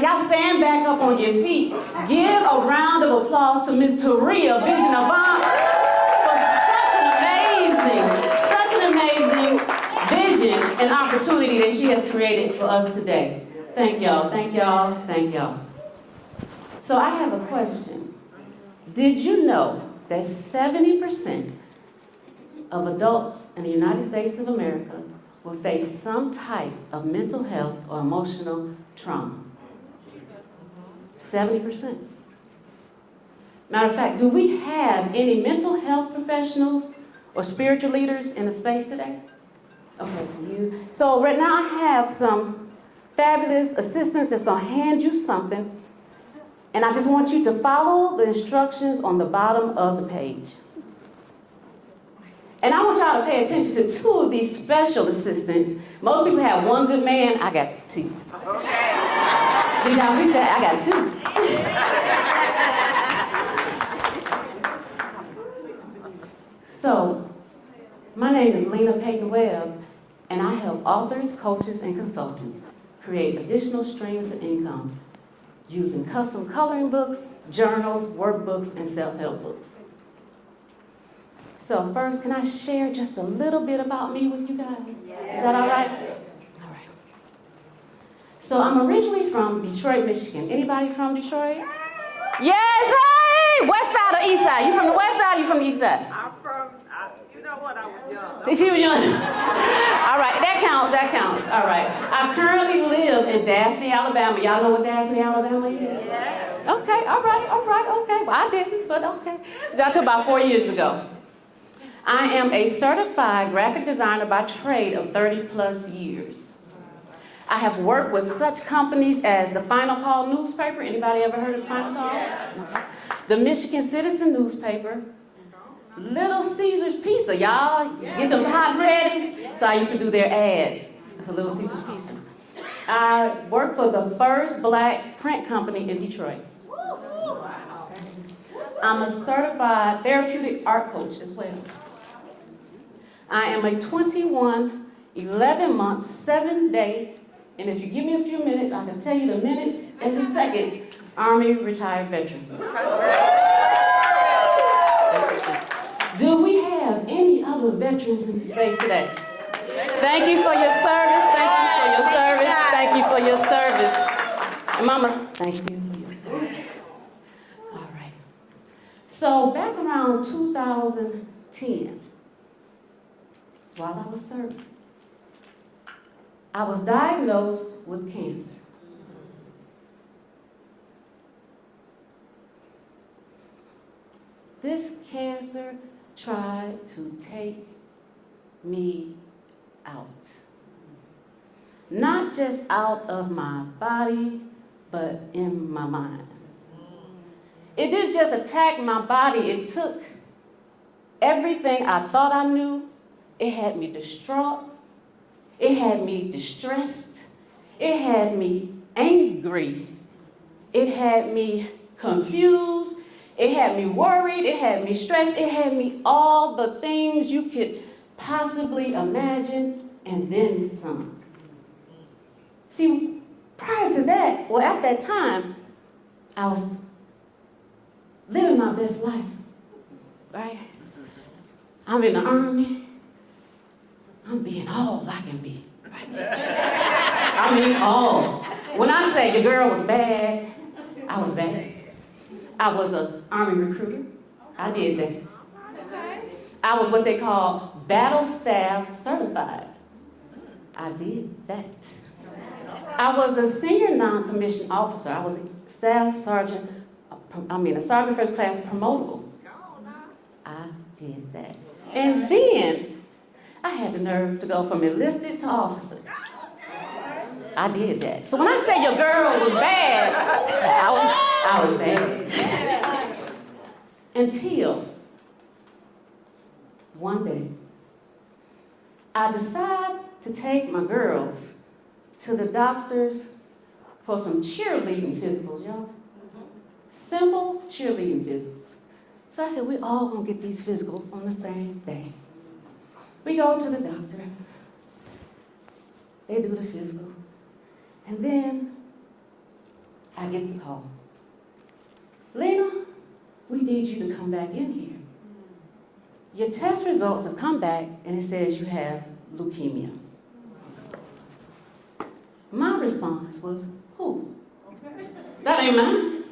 y'all stand back up on your feet. Give a round of applause to Miss Taria Vision Avant for such an amazing vision and opportunity that she has created for us today. Thank y'all, thank y'all, thank y'all. So I have a question. Did you know that 70% of adults in the United States of America will face some type of mental health or emotional trauma? 70%. Matter of fact, do we have any mental health professionals or spiritual leaders in the space today? Okay, so right now I have some fabulous assistants that's going to hand you something, and I just want you to follow the instructions on the bottom of the page. And I want y'all to pay attention to two of these special assistants. Most people have one good man. I got two. Okay. Did y'all read that? I got two. So, my name is Lena Payton Webb, and I help authors, coaches, and consultants create additional streams of income using custom coloring books, journals, workbooks, and self-help books. So first, can I share just a little bit about me with you guys? Yes. Is that all right? All right. So I'm originally from Detroit, Michigan. Anybody from Detroit? Yes, hey! West side or east side? You from the west side or you from the east side? I'm from, you know what, I was young. She was young. All right, that counts. All right. I currently live in Daphne, Alabama. Y'all know what Daphne, Alabama is? Yes. Okay, all right, okay. Well, I didn't, but okay. That's about 4 years ago. I am a certified graphic designer by trade of 30 plus years. I have worked with such companies as the Final Call newspaper. Anybody ever heard of Final Call? Yes. Okay. The Michigan Citizen newspaper. Little Caesar's Pizza, y'all. Get them hot breadies. So I used to do their ads for Little Caesar's Pizza. I worked for the first black print company in Detroit. I'm a certified therapeutic art coach as well. I am a 21, 11-month, 7-day, and if you give me a few minutes, I can tell you the minutes and the seconds, Army retired veteran. Do we have any other veterans in the space today? Thank you for your service. Thank you for your service. And Mama, thank you for your service. All right. So back around 2010, while I was serving, I was diagnosed with cancer. This cancer tried to take me out. Not just out of my body, but in my mind. It didn't just attack my body, it took everything I thought I knew. It had me distraught. It had me distressed. It had me angry. It had me confused. It had me worried. It had me stressed. It had me all the things you could possibly imagine, and then some. See, prior to that, or at that time, I was living my best life, right? I'm in the Army. I'm being all I can be. Right? I mean, all. When I say the girl was bad, I was bad. I was an Army recruiter. I did that. I was what they call battle staff certified. I did that. I was a senior non-commissioned officer. I was a staff sergeant, a sergeant first class promotable. I did that. And then I had the nerve to go from enlisted to officer. I did that. So when I say your girl was bad, I was bad. Until one day, I decided to take my girls to the doctors for some cheerleading physicals, y'all. Simple cheerleading physicals. So I said, we all gonna get these physicals on the same day. We go to the doctor. They do the physical. And then I get the call. Lena, we need you to come back in here. Your test results have come back and it says you have leukemia. My response was, who? That ain't mine.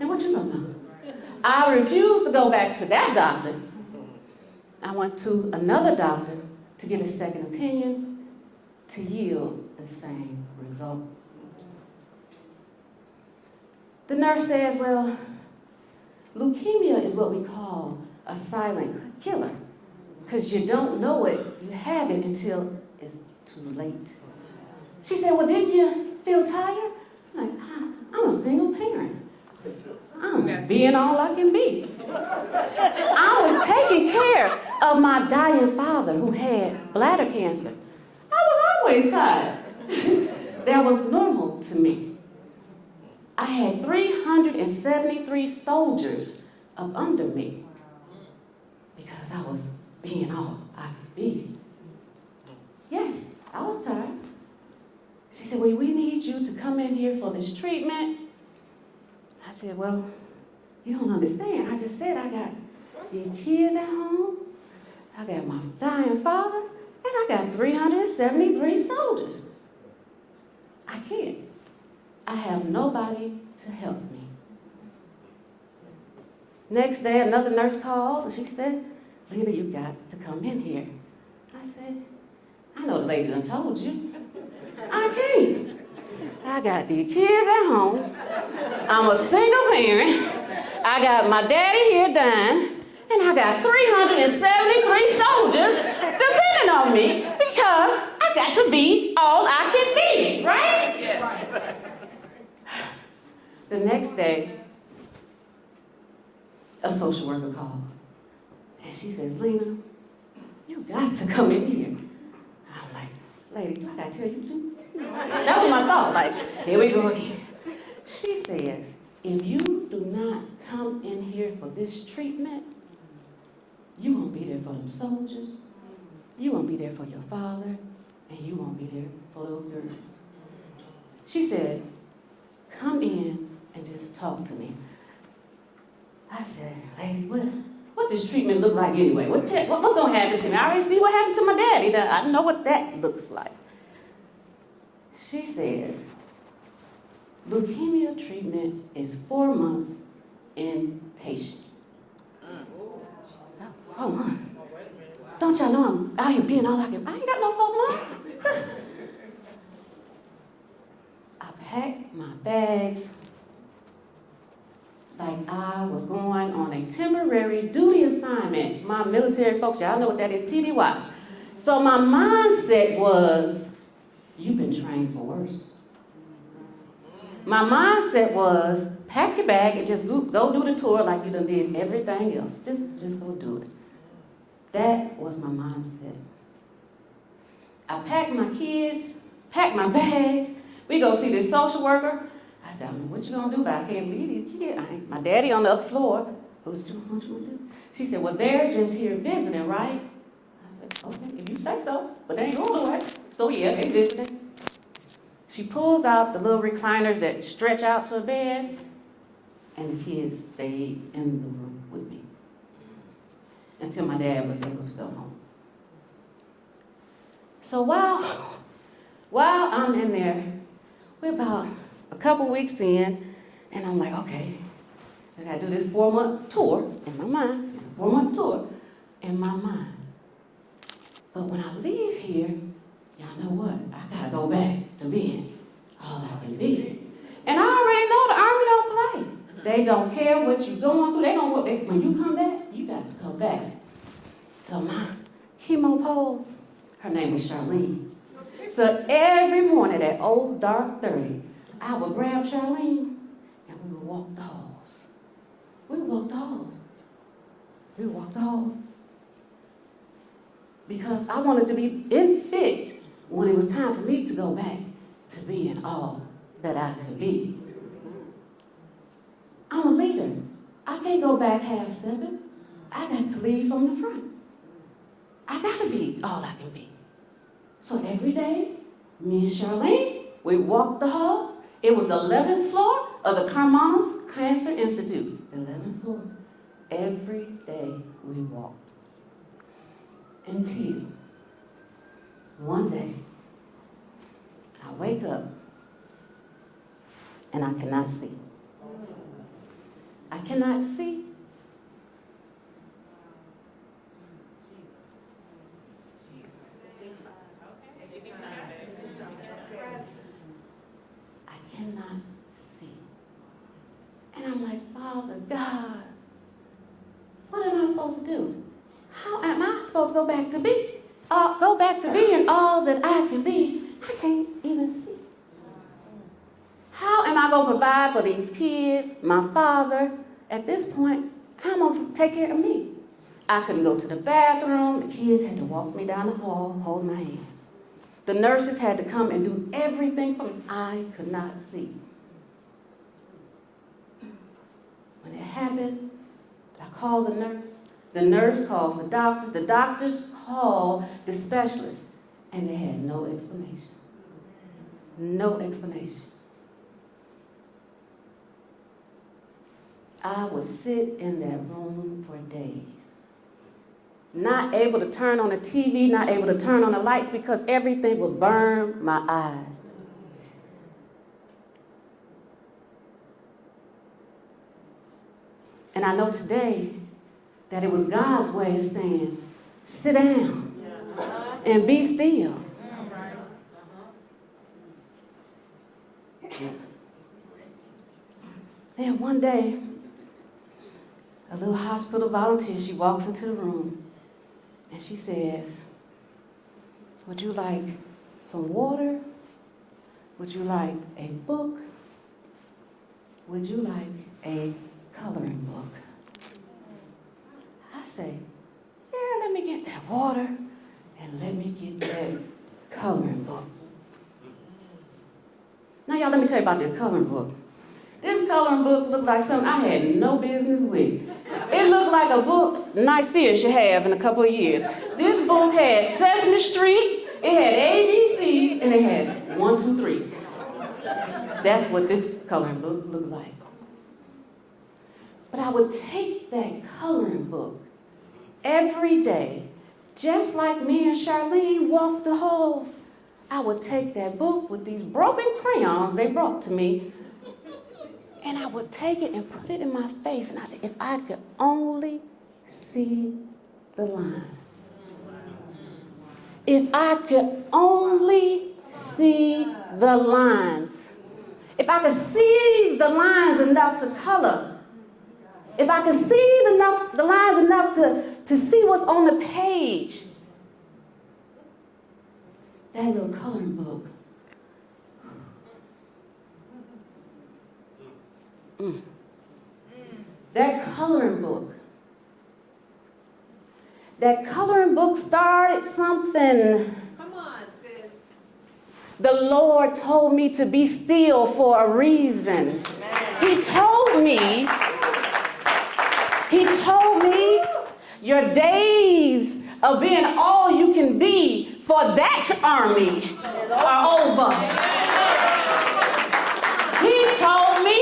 And what you talking about? I refused to go back to that doctor. I went to another doctor to get a second opinion to yield the same result. The nurse says, well, leukemia is what we call a silent killer because you don't know it, you have it until it's too late. She said, well, didn't you feel tired? I'm like, I'm a single parent. I'm being all I can be. I was taking care of my dying father who had bladder cancer. I was always tired. That was normal to me. I had 373 soldiers up under me because I was being all I could be. Yes, I was tired. She said, well, we need you to come in here for this treatment. I said, well, you don't understand. I just said I got these kids at home. I got my dying father, and I got 373 soldiers. I can't. I have nobody to help me. Next day, another nurse called, and she said, Lena, you got to come in here. I said, I know the lady done told you. I can't. I got these kids at home. I'm a single parent. I got my daddy here dying, and I got 373 soldiers depending on me because I got to be all I can be, right? Yeah. The next day, a social worker calls, and she says, Lena, you got to come in here. I'm like, lady, I got to tell you too. That was my thought, like, here we go again. She says, if you do not come in here for this treatment, you won't be there for them soldiers, you won't be there for your father, and you won't be there for those girls. She said, come in and just talk to me. I said, lady, what does treatment look like anyway? What's going to happen to me? I already see what happened to my daddy. I know what that looks like. She said, leukemia treatment is 4 months inpatient. 4 months? Don't y'all know I'm out here being all I can? I ain't got no 4 months. I packed my bags like I was going on a temporary duty assignment. My military folks, y'all know what that is, TDY. So my mindset was, you've been trained for worse. My mindset was, pack your bag and just go do the tour like you done did everything else. Just go do it. That was my mindset. I packed my kids, packed my bags. We go see this social worker. I said, I don't know what you gonna do, but I can't believe these kids. My daddy on the other floor. What you gonna do? She said, well, they're just here visiting, right? I said, okay, if you say so, but they ain't going nowhere. So yeah, they visiting. She pulls out the little recliners that stretch out to a bed, and the kids stayed in the room with me until my dad was able to go home. So while I'm in there, we're about a couple weeks in, and I'm like, okay, I gotta do this 4-month tour in my mind. It's a 4-month tour in my mind. But when I leave here, y'all know what? I gotta go back to being all I can be. And I already know the Army don't play. They don't care what you're going through. When you come back, you got to come back. So my chemo pole, her name was Charlene. So every morning at old dark 30, I would grab Charlene and we would walk the halls. We would walk the halls. We would walk the halls. Because I wanted to be fit when it was time for me to go back to being all that I could be. I'm a leader. I can't go back half-stepping. I got to lead from the front. I got to be all I can be. So every day, me and Charlene, we walk the halls, It was the 11th floor of the Carmanos Cancer Institute. 11th floor. Every day we walked. Until one day, I wake up and I cannot see. I cannot see. I cannot see. And I'm like, Father God, what am I supposed to do? How am I supposed to go back to being all that I can be? I can't even see. How am I going to provide for these kids, my father? At this point, how am I going to take care of me? I couldn't go to the bathroom. The kids had to walk me down the hall, hold my hand. The nurses had to come and do everything for me. I could not see. When it happened, I called the nurse. The nurse calls the doctors. The doctors call the specialist. And they had no explanation. No explanation. I would sit in that room for days. Not able to turn on the TV, not able to turn on the lights because everything would burn my eyes. And I know today that it was God's way of saying, sit down and be still. Then one day, a little hospital volunteer, she walks into the room and she says, would you like some water? Would you like a book? Would you like a coloring book? I say, yeah, let me get that water and let me get that coloring book. Now, y'all, let me tell you about this coloring book. This coloring book looked like something I had no business with. It looked like a book Nicaea should have in a couple of years. This book had Sesame Street, it had ABCs, and it had 1, 2, 3. That's what this coloring book looked like. But I would take that coloring book every day, just like me and Charlene walked the halls. I would take that book with these broken crayons they brought to me, and I would take it and put it in my face, and I said, if I could only see the lines. If I could only see the lines. If I could see the lines enough to color. If I could see the lines enough to see what's on the page. That little coloring book. That coloring book. That coloring book started something. Come on, sis. The Lord told me to be still for a reason. He told me, your days of being all you can be for that army are over. He told me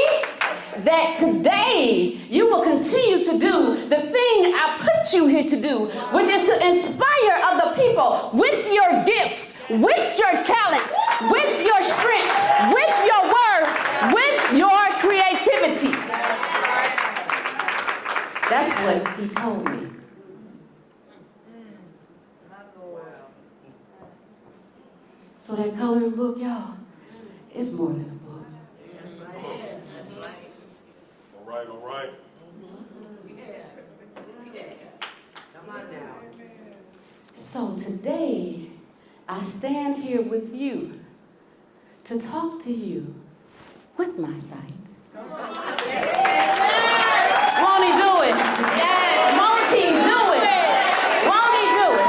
that today you will continue to do the thing I put you here to do, which is to inspire other people with your gifts, with your talents, with your strength, with your worth, with your creativity. That's what he told me. So that coloring book, y'all, is more than a book. All right. Come on now. So today, I stand here with you to talk to you with my sight. Won't he do it? Won't he do it? Won't he do it?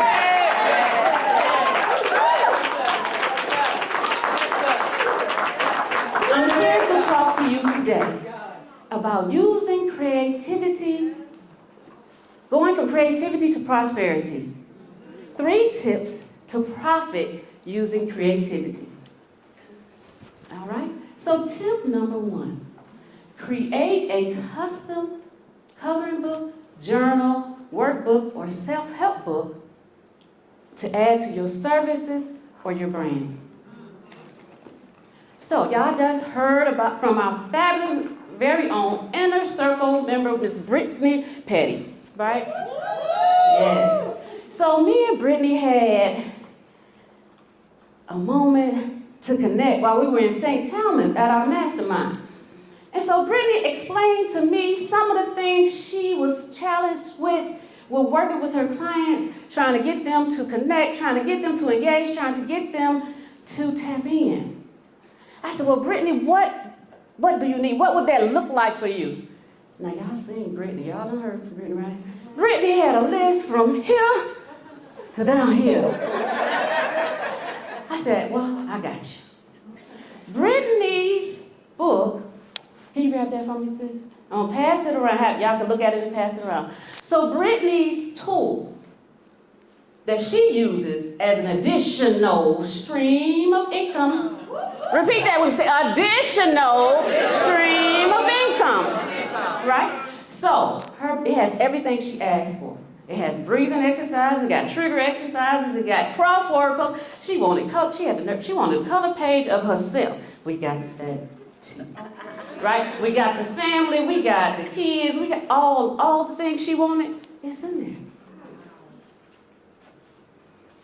I'm here to talk to you today about using creativity, going from creativity to prosperity. 3 tips to profit using creativity. All right? So tip number 1, create a custom coloring book, journal, workbook, or self-help book to add to your services or your brand. So y'all just heard about from our fabulous, very own inner circle member, Miss Brittany Petty, right? Yes. So me and Brittany had a moment to connect while we were in St. Thomas at our mastermind. And so Brittany explained to me some of the things she was challenged with working with her clients, trying to get them to connect, trying to get them to engage, trying to get them to tap in. I said, well, Brittany, what do you need? What would that look like for you? Now, y'all seen Brittany. Y'all done heard from Brittany, right? Brittany had a list from here to down here. I said, well, I got you. Brittany's book, can you grab that for me, sis? I'm going to pass it around. Y'all can look at it and pass it around. So Brittany's tool that she uses as an additional stream of income. Repeat that when you say additional stream of income. Right? So it has everything she asked for. It has breathing exercises, it got trigger exercises, it got crossword books. She wanted a color page of herself. We got that too. Right? We got the family, we got the kids, we got all the things she wanted. It's in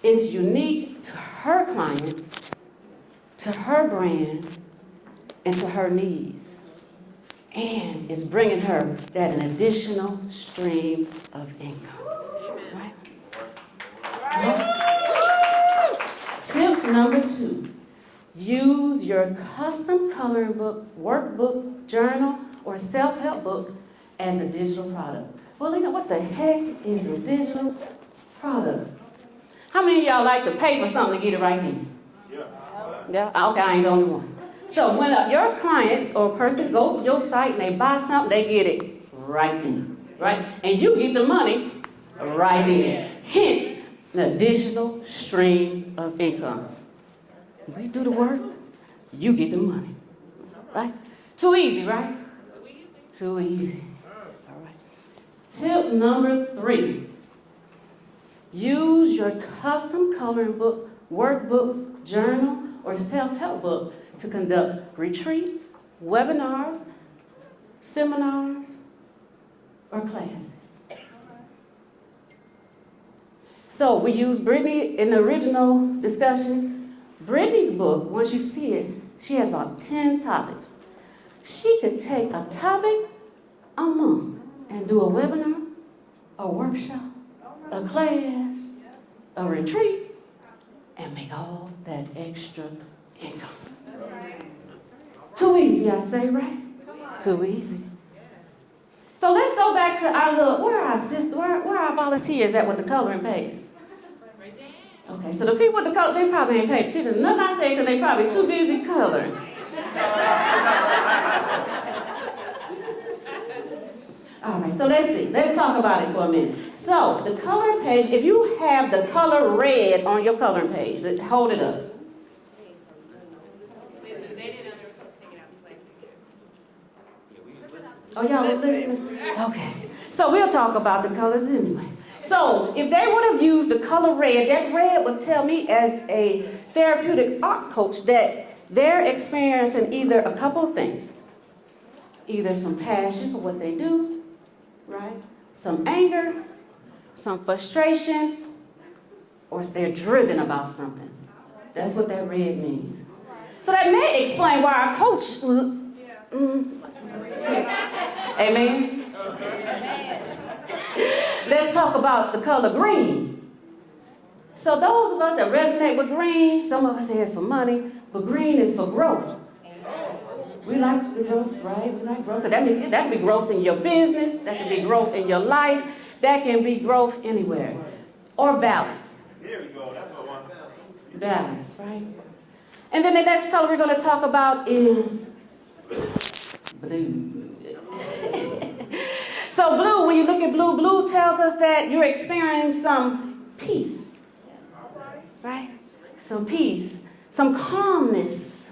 there. It's unique to her clients, to her brand, and to her needs. And it's bringing her that an additional stream of income. Right? Tip number 2. Use your custom coloring book, workbook, journal, or self-help book as a digital product. Well, Lena, what the heck is a digital product? How many of y'all like to pay for something to get it right then? Yeah? Okay, I ain't the only one. So when your clients or a person goes to your site and they buy something, they get it right then, right? And you get the money right then. Hence, an additional stream of income. We do the work, you get the money, right? Too easy, right? Too easy. All right. Tip number 3. Use your custom coloring book, workbook, journal, or self-help book to conduct retreats, webinars, seminars, or classes. So we use Brittany in the original discussion. Brittany's book, once you see it, she has about 10 topics. She could take a topic a month and do a webinar, a workshop, a class, a retreat, and make all that extra income. Too easy, I say, right? Too easy. So let's go back to our where are our volunteers at with the coloring page? Okay, so the people with the color, they probably ain't paid attention to nothing I say because they probably too busy coloring. All right, so let's see. Let's talk about it for a minute. So the coloring page, if you have the color red on your coloring page, hold it up. Oh, y'all was listening? Okay. So we'll talk about the colors anyway. So if they would have used the color red, that red would tell me as a therapeutic art coach that they're experiencing either a couple of things. Either some passion for what they do, right? Some anger, some frustration, or they're driven about something. That's what that red means. So that may explain why our coach... Amen? Let's talk about the color green. So those of us that resonate with green, some of us say it's for money, but green is for growth. We like the growth, right? We like growth. That can be growth in your business. That can be growth in your life. That can be growth anywhere. Or balance. There we go. That's what I want. Balance, right? And then the next color we're going to talk about is blue. So blue, when you look at blue, blue tells us that you're experiencing some peace. Right? Some peace. Some calmness.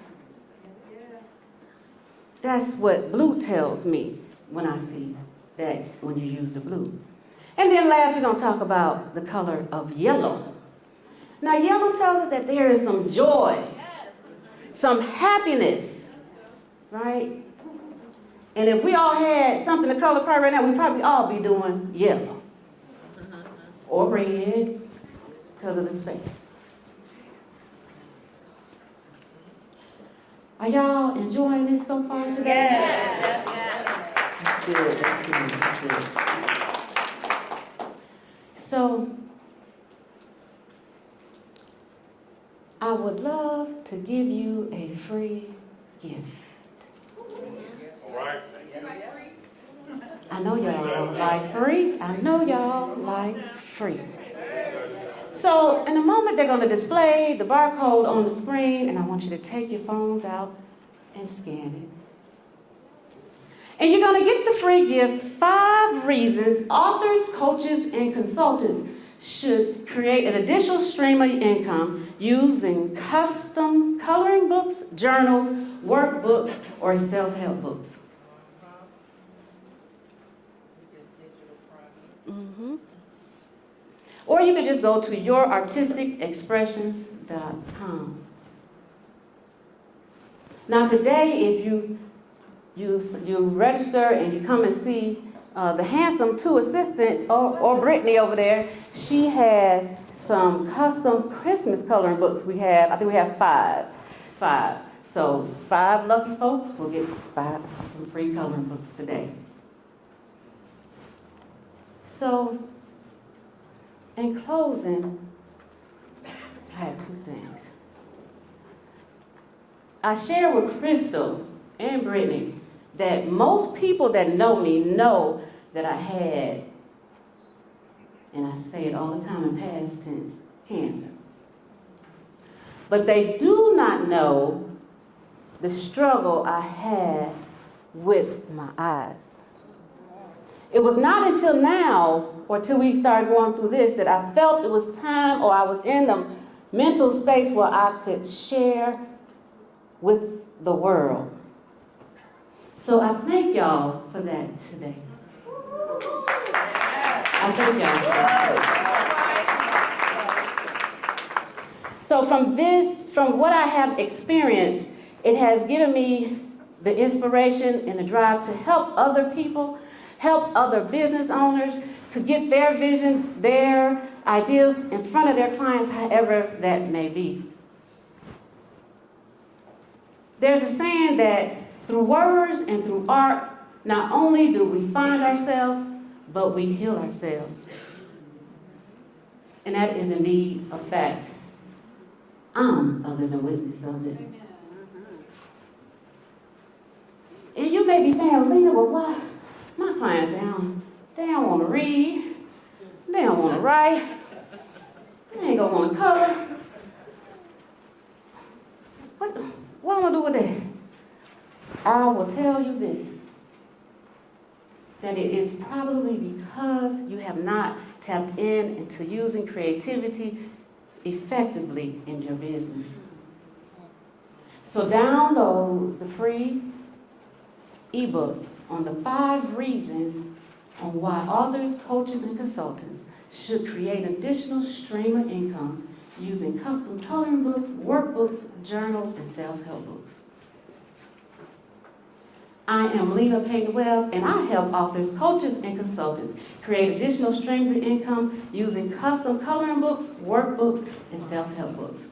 That's what blue tells me when I see that when you use the blue. And then last, we're going to talk about the color of yellow. Now, yellow tells us that there is some joy, some happiness, right? And if we all had something to color card right now, we'd probably all be doing yellow or red because of the space. Are y'all enjoying this so far today? Yes. That's good, that's good, that's good. So, I would love to give you a free gift. All right. I know y'all like free. I know y'all like free. So in a moment, they're going to display the barcode on the screen, and I want you to take your phones out and scan it. And you're going to get the free gift, 5 reasons authors, coaches, and consultants should create an additional stream of income using custom coloring books, journals, workbooks, or self-help books. Or you can just go to yourartisticexpressions.com. Now today, if you register and you come and see the handsome 2 assistants, or Brittany over there, she has some custom Christmas coloring books I think we have 5. So 5 lucky folks will get some free coloring books today. So, in closing, I have 2 things. I share with Crystal and Brittany that most people that know me know that I had, and I say it all the time in past tense, cancer. But they do not know the struggle I had with my eyes. It was not until now, or till we started going through this, that I felt it was time, or I was in the mental space where I could share with the world. So I thank y'all for that today. I thank y'all for that. So from what I have experienced, it has given me the inspiration and the drive to help other people, help other business owners to get their vision, their ideas in front of their clients, however that may be. There's a saying that through words and through art, not only do we find ourselves, but we heal ourselves. And that is indeed a fact. I'm a living witness of it. And you may be saying, Lena, but why? My clients, they don't want to read. They don't want to write. They ain't going to want to color. What am I going to do with that? I will tell you this, that it is probably because you have not tapped into using creativity effectively in your business. So download the free ebook on the 5 reasons on why authors, coaches, and consultants should create an additional stream of income using custom coloring books, workbooks, journals, and self-help books. I am Lena Payton Webb, and I help authors, coaches, and consultants create additional streams of income using custom coloring books, workbooks, and self-help books.